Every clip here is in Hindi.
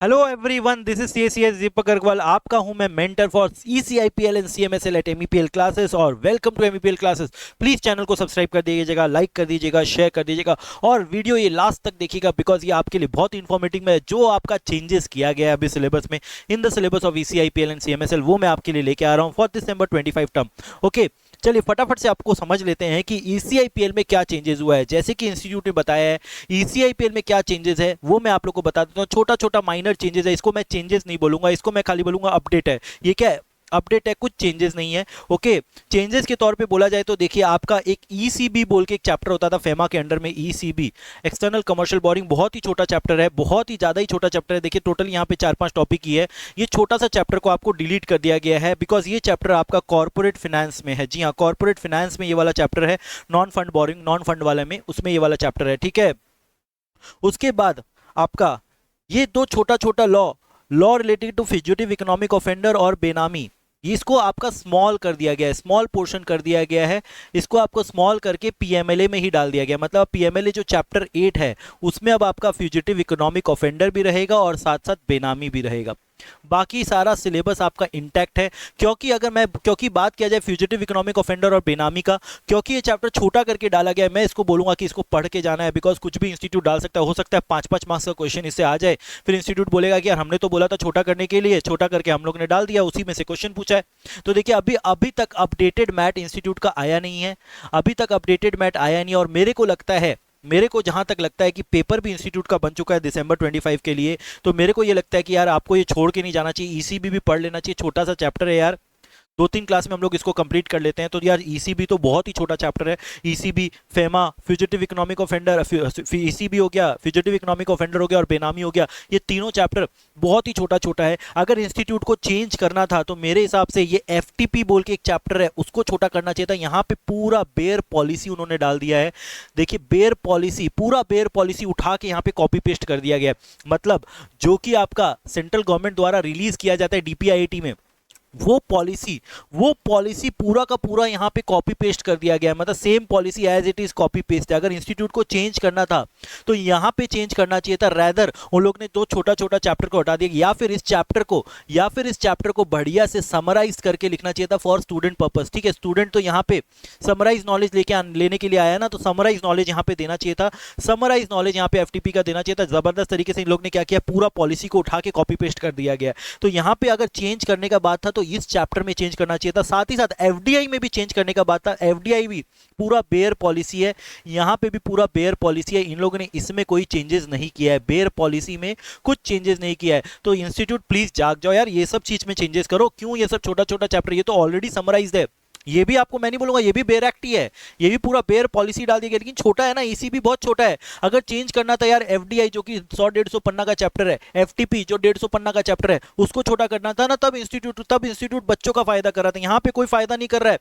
Hello everyone, this is CA CS Deepak Agrawal. आपका हूं मैं mentor for ECIPL and CMSL at MEPL classes और welcome to MEPL classes. Please channel को सब्सक्राइब कर दीजिएगा, लाइक कर दीजिएगा, शेयर कर दीजिएगा और वीडियो ये लास्ट तक देखिएगा बिकॉज ये आपके लिए बहुत इन्फॉर्मेटिव है। जो आपका चेंजेस किया गया है अभी सिलेबस में in the syllabus of ECIPL and CMSL वो मैं आपके लिए लेके आ रहा हूँ फॉर दिसंबर 25 टर्म। ओके, चलिए फटाफट से आपको समझ लेते हैं कि ईसीआईपीएल में क्या चेंजेस हुआ है। जैसे कि इंस्टीट्यूट ने बताया है ईसीआईपीएल में क्या चेंजेस है वो मैं आप लोग को बता देता हूँ। छोटा छोटा माइनर चेंजेस है, इसको मैं चेंजेस नहीं बोलूंगा, इसको मैं खाली बोलूंगा अपडेट है। ये क्या है? अपडेट है, कुछ चेंजेस नहीं है। ओके, चेंजेस के तौर पे बोला जाए तो देखिए आपका एक ईसीबी बोल के एक चैप्टर होता था फेमा के अंडर में। ईसीबी एक्सटर्नल कमर्शियल बोरिंग बहुत ही छोटा चैप्टर है, बहुत ही ज़्यादा ही छोटा चैप्टर है। देखिए टोटल यहाँ पे 4-5 टॉपिक ही है। ये छोटा सा चैप्टर को आपको डिलीट कर दिया गया है बिकॉज ये चैप्टर आपका कॉर्पोरेट फिनेंस में है। जी हाँ, कॉर्पोरेट फिनेंस में ये वाला चैप्टर है। Non fund boring, non fund वाले में उसमें ये वाला चैप्टर है। ठीक है, उसके बाद आपका ये दो छोटा छोटा law law related to fugitive economic offender और बेनामी, इसको आपका स्मॉल कर दिया गया है, स्मॉल पोर्शन कर दिया गया है। इसको आपको स्मॉल करके पीएमएलए में ही डाल दिया गया। मतलब पीएमएलए जो चैप्टर 8 है उसमें अब आपका फ्यूजिटिव इकोनॉमिक ऑफेंडर भी रहेगा और साथ साथ बेनामी भी रहेगा। बाकी सारा सिलेबस आपका इंटैक्ट है। क्योंकि बात किया जाए फ्यूजिटिव इकोनॉमिक ऑफेंडर और बेनामी का, क्योंकि ये चैप्टर छोटा करके डाला गया है, मैं इसको बोलूंगा कि इसको पढ़ के जाना है बिकॉज कुछ भी इंस्टीट्यूट डाल सकता है। हो सकता है 5-5 मार्क्स का क्वेश्चन इससे आ जाए, फिर इंस्टीट्यूट बोलेगा कि यार हमने तो बोला था छोटा करने के लिए, छोटा करके हम लोग ने डाल दिया, उसी में से क्वेश्चन पूछा है। तो देखिए अभी अभी तक अपडेटेड मैट इंस्टीट्यूट का आया नहीं है, अभी तक अपडेटेड मैट आया नहीं। और मेरे को जहां तक लगता है कि पेपर भी इंस्टीट्यूट का बन चुका है दिसंबर 25 के लिए। तो मेरे को ये लगता है कि यार आपको ये छोड़ के नहीं जाना चाहिए, ईसीबी भी पढ़ लेना चाहिए। छोटा सा चैप्टर है यार, 2-3 क्लास में हम लोग इसको कंप्लीट कर लेते हैं। तो यार ईसीबी तो बहुत ही छोटा चैप्टर है। ECB, FEMA, fugitive economic offender, ECB हो गया, फ्यूजिटिव इकोनॉमिक ऑफेंडर हो गया और बेनामी हो गया, ये तीनों चैप्टर बहुत ही छोटा छोटा है। अगर इंस्टीट्यूट को चेंज करना था तो मेरे हिसाब से ये एफटीपी बोल के एक चैप्टर है उसको छोटा करना चाहिए था। यहाँ पे पूरा बेयर पॉलिसी उन्होंने डाल दिया है। देखिए बेयर पॉलिसी, पूरा बेयर पॉलिसी उठा के यहाँ पे कॉपी पेस्ट कर दिया गया है। मतलब जो कि आपका सेंट्रल गवर्नमेंट द्वारा रिलीज किया जाता है डीपीआईटी में, वो पॉलिसी पूरा का पूरा यहाँ पे कॉपी पेस्ट कर दिया गया है। मतलब same policy as it is copy paste है। अगर इंस्टीट्यूट को चेंज करना था तो यहाँ पे चेंज करना चाहिए था, रैदर उन लोग ने दो छोटा छोटा चैप्टर को हटा दिया, या फिर इस चैप्टर को बढ़िया से समराइज करके लिखना चाहिए था फॉर स्टूडेंट पर्पस। ठीक है, स्टूडेंट तो यहाँ पे समराइज नॉलेज लेने के लिए आया ना, तो समराइज नॉलेज यहाँ पे देना चाहिए था। समराइज नॉलेज यहाँ पे एफटीपी का देना चाहिए था। जबरदस्त तरीके से इन लोग ने क्या किया, पूरा पॉलिसी को उठा के कॉपी पेस्ट कर दिया गया। तो यहाँ पे अगर चेंज करने का बात था तो इस चैप्टर में चेंज करना चाहिए था। साथ ही साथ एफडीआई में भी चेंज करने का बात था। एफडीआई भी पूरा बेयर पॉलिसी है, यहाँ पे भी पूरा बेयर पॉलिसी है। इन लोगों ने इसमें कोई चेंजेस नहीं किया है, बेयर पॉलिसी में कुछ चेंजेस नहीं किया है। तो इंस्टीट्यूट प्लीज जाग जाओ यार, ये सब चीज में चेंजेस करो। क्यों ये सब छोटा छोटा चैप्टर, ये तो ऑलरेडी समराइज्ड है। ये भी आपको मैं नहीं बोलूंगा, ये भी बेयर एक्ट ही है, ये भी पूरा बेयर पॉलिसी डाल दी गई, लेकिन छोटा है ना, ईसी भी बहुत छोटा है। अगर चेंज करना था यार एफडीआई जो कि 100-150 पन्ना का चैप्टर है, एफटीपी जो 150 पन्ना का चैप्टर है, उसको छोटा करना था ना, तब इंस्टीट्यूट बच्चों का फायदा कर रहा था। यहाँ पे कोई फायदा नहीं कर रहा है।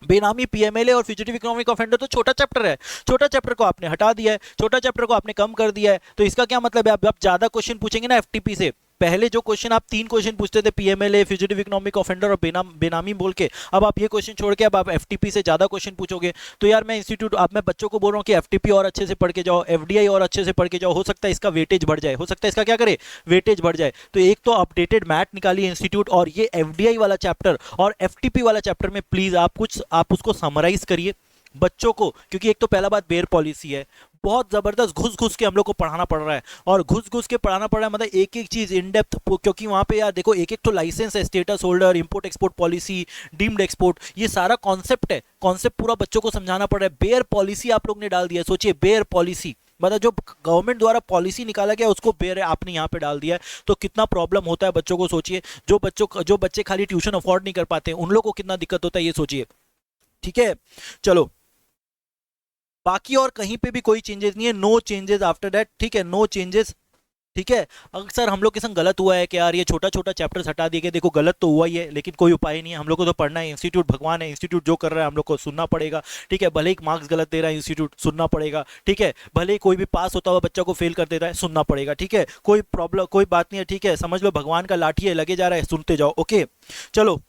बेनामी, पीएमएलए और फ्यूजिटिव इकोनॉमिक ऑफेंडर तो छोटा चैप्टर है, छोटा चैप्टर को आपने हटा दिया है, छोटा चैप्टर को आपने कम कर दिया है। तो इसका क्या मतलब है, आप ज्यादा क्वेश्चन पूछेंगे ना एफटीपी से। पहले जो क्वेश्चन आप 3 क्वेश्चन पूछते थे, पीएमएलए, फ्यूजिटिव इकोनॉमिक ऑफेंडर और बेनामी बोल के, अब आप ये क्वेश्चन छोड़ के अब आप एफटीपी से ज्यादा क्वेश्चन पूछोगे। तो यार मैं बच्चों को बोल रहा हूँ कि एफटीपी और अच्छे से पढ़ के जाओ, एफडीआई और अच्छे से पढ़ के जाओ। हो सकता है इसका वेटेज बढ़ जाए, हो सकता है इसका क्या करे, वेटेज बढ़ जाए। तो एक तो अपडेटेड मैथ निकालिए इंस्टीट्यूट, और ये एफडीआई वाला चैप्टर और एफटीपी वाला चैप्टर में प्लीज आप उसको समराइज करिए बच्चों को। क्योंकि एक तो पहला बात बेयर पॉलिसी है, बहुत जबरदस्त घुस घुस के हम लोग को पढ़ाना पड़ रहा है, और घुस घुस के पढ़ाना पड़ रहा है, मतलब एक एक चीज इन डेप्थ। क्योंकि वहां पे यार देखो एक एक तो लाइसेंस है, status holder, import export policy, deemed export, ये सारा कॉन्सेप्ट है, कॉन्सेप्ट पूरा बच्चों को समझाना पड़ रहा है। बेयर पॉलिसी आप लोग ने डाल दिया, सोचिए बेयर पॉलिसी, मतलब जो गवर्नमेंट द्वारा पॉलिसी निकाला गया उसको बेयर आपने यहाँ पे डाल दिया है। तो कितना प्रॉब्लम होता है बच्चों को, सोचिए। जो बच्चे खाली ट्यूशन अफोर्ड नहीं कर पाते उन लोगों को कितना दिक्कत होता है, ये सोचिए। ठीक है, चलो, बाकी और कहीं पे भी कोई चेंजेस नहीं है, नो चेंजेस आफ्टर दैट। ठीक है, नो चेंजेस। ठीक है, अक्सर हम लोग के संग गलत हुआ है कि यार ये छोटा छोटा चैप्टर्स हटा दिए गए। देखो गलत तो हुआ ही है, लेकिन कोई उपाय नहीं है, हम लोग को तो पढ़ना है। इंस्टीट्यूट भगवान है, इंस्टीट्यूट जो कर रहा है हम लोग को सुनना पड़ेगा। ठीक है, भले ही मार्क्स गलत दे रहा है इंस्टीट्यूट, सुनना पड़ेगा। ठीक है, भले ही कोई भी पास होता हुआ बच्चा को फेल कर देता है, सुनना पड़ेगा। ठीक है, कोई प्रॉब्लम, कोई बात नहीं है। ठीक है, समझ लो भगवान का लाठी है, लगे जा रहा है, सुनते जाओ। ओके, चलो,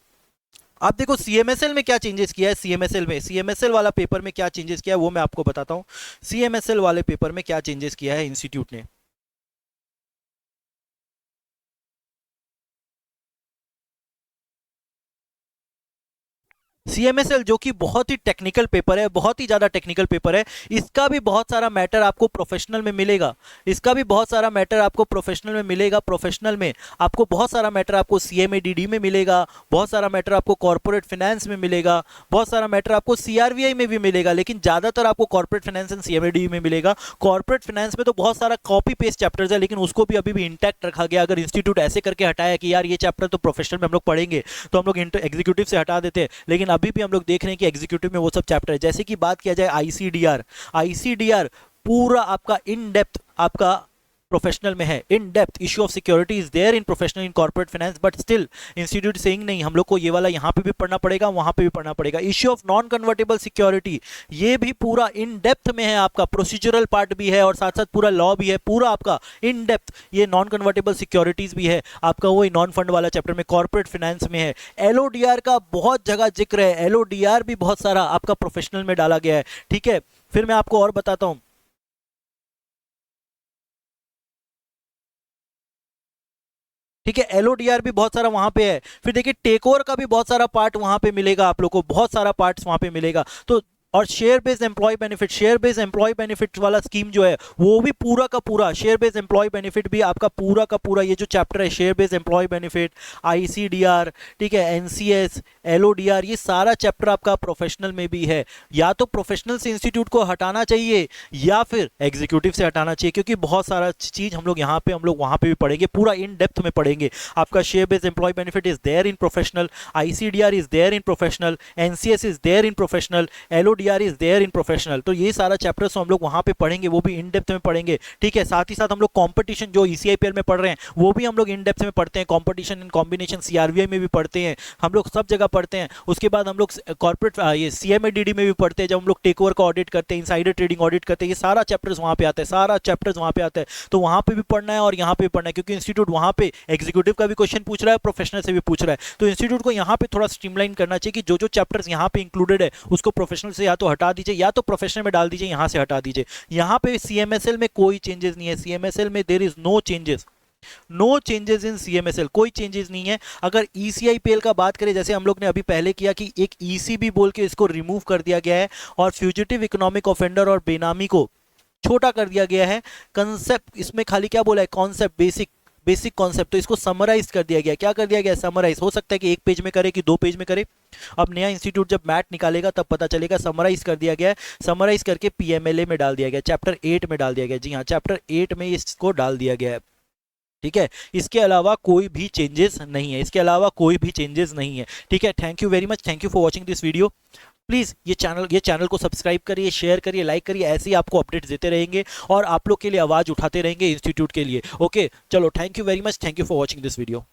आप देखो सीएमएसएल में क्या चेंजेस किया है। सीएमएसएल वाला पेपर में क्या चेंजेस किया है वो मैं आपको बताता हूँ। सीएमएसएल वाले पेपर में क्या चेंजेस किया है इंस्टीट्यूट ने। CMSL जो कि बहुत ही टेक्निकल पेपर है, बहुत ही ज़्यादा टेक्निकल पेपर है, इसका भी बहुत सारा मैटर आपको प्रोफेशनल में मिलेगा। इसका भी बहुत सारा मैटर आपको प्रोफेशनल में मिलेगा। प्रोफेशनल में आपको बहुत सारा मैटर आपको CMADD में मिलेगा, बहुत सारा मैटर आपको कॉर्पोरेट फाइनेंस में मिलेगा, बहुत सारा मैटर आपको CRVI में भी मिलेगा, लेकिन ज़्यादातर आपको कॉर्पोरेट फाइनेंस एंड CMADD में मिलेगा। कॉर्पोरेट फाइनेंस में तो बहुत सारा कॉपी पेस्ट चैप्टर्स है, लेकिन उसको भी अभी भी इंटैक्ट रखा गया। अगर इंस्टीट्यूट ऐसे करके हटाया कि यार ये चैप्टर तो प्रोफेशनल में हम लोग पढ़ेंगे, तो हम लोग एग्जीक्यूटिव से हटा देते हैं, लेकिन अभी भी हम लोग देख रहे हैं कि एग्जीक्यूटिव में वो सब चैप्टर है। जैसे कि बात किया जाए ICDR पूरा आपका इन डेप्थ आपका प्रोफेशनल में है। In depth issue of security is there in professional in corporate finance, but still institute saying नहीं, हम लोग को ये वाला यहाँ पे भी पढ़ना पड़ेगा, वहां पे भी पढ़ना पड़ेगा। Issue of non convertible security, ये भी पूरा इन डेप्थ में है, आपका प्रोसीजरल पार्ट भी है और साथ साथ पूरा लॉ भी है, पूरा आपका इन डेप्थ ये नॉन कन्वर्टेबल सिक्योरिटीज भी है आपका, वही नॉन फंड वाला चैप्टर में कॉर्पोरेट फाइनेंस में है। LODR का बहुत जगह जिक्र है, LODR भी बहुत सारा आपका प्रोफेशनल में डाला गया है। ठीक है, फिर मैं आपको और बताता हूं। ठीक है, LODR भी बहुत सारा वहां पे है। फिर देखिए टेक ओवर का भी बहुत सारा पार्ट वहां पे मिलेगा, आप लोग को बहुत सारा पार्ट्स वहां पे मिलेगा। तो और share based employ benefit, share based employ benefit वाला स्कीम जो है वो भी पूरा का पूरा, शेयर बेस्ड एम्प्लॉय बेनिफिट भी आपका पूरा का पूरा ये जो चैप्टर है share based employ benefit, ICDR, ठीक है, NCS, LODR, ये सारा चैप्टर आपका प्रोफेशनल में भी है। या तो प्रोफेशनल से इंस्टीट्यूट को हटाना चाहिए या फिर एग्जीक्यूटिव से हटाना चाहिए, क्योंकि बहुत सारा चीज हम लोग यहाँ पे हम लोग वहाँ पे भी पढ़ेंगे, पूरा इन डेप्थ में पढ़ेंगे। आपका share based employ benefit is there in professional, ICDR is there in professional, NCS is there in professional, LODR is there in professional. तो ये सारा चैप्टर्स हम लोग वहां पे पढ़ेंगे, वो भी इन डेप्थ में पढ़ेंगे। ठीक है, साथ ही साथ हम लोग कंपटीशन जो ECIPL में पढ़ रहे हैं वो भी हम लोग इन डेप्थ में पढ़ते हैं, कंपटीशन इन कॉम्बिनेशन CRVI में भी पढ़ते हैं, हम लोग सब जगह पढ़ते हैं। उसके बाद हम लोग कॉर्पोरेट ये CMADD में भी पढ़ते हैं, जब हम लोग टेक ओवर का ऑडिट करते हैं, इनसाइडर ट्रेडिंग ऑडिट करते हैं, ये सारा चैप्टर्स वहां पे आता है, सारा चैप्टर्स वहां पे आता है। तो वहां पे भी पढ़ना है और यहाँ पे भी पढ़ना है, क्योंकि इंस्टीट्यूट वहां पे एग्जीक्यूटिव का भी क्वेश्चन पूछ रहा है, प्रोफेशनल से भी पूछ रहा है। तो इंस्टीट्यूट को यहाँ पे थोड़ा स्ट्रीमलाइन करना चाहिए कि जो जो चैप्टर्स यहाँ पे इंक्लूडेड है उसको प्रोफेशनल से या तो हटा दीजिए या तो प्रोफेशनल में डाल दीजिए, यहां से हटा दीजिए। यहां पे CMSL में कोई चेंजेस नहीं है, CMSL में there is no changes, no changes in CMSL, कोई चेंजेस नहीं है। अगर ECIPL का बात करें, जैसे हम लोग ने अभी पहले किया कि एक ECB बोल के इसको रिमूव कर दिया गया है और फ्यूजिटिव इकोनॉमिक ऑफेंडर और बेनामी को छोटा कर दिया गया है। कंसेप्ट इसमें खाली क्या बोला है, कॉन्सेप्ट, बेसिक कॉन्सेप्ट, तो इसको समराइज कर दिया गया। क्या कर दिया गया, समराइज। हो सकता है कि 1 पेज में करे कि 2 पेज में करे, अब नया इंस्टीट्यूट जब मैट निकालेगा तब पता चलेगा। समराइज कर दिया गया है, समराइज करके PMLA में डाल दिया गया, चैप्टर 8 में डाल दिया गया। जी हाँ, चैप्टर 8 में इसको डाल दिया गया है। ठीक है, इसके अलावा कोई भी चेंजेस नहीं है, इसके अलावा कोई भी चेंजेस नहीं है। ठीक है, thank you very much, thank you for watching this video. Please ये चैनल को सब्सक्राइब करिए, शेयर करिए, लाइक करिए, ऐसे ही आपको अपडेट्स देते रहेंगे और आप लोग के लिए आवाज़ उठाते रहेंगे इंस्टीट्यूट के लिए। ओके, चलो, thank you very much, thank you for watching this video.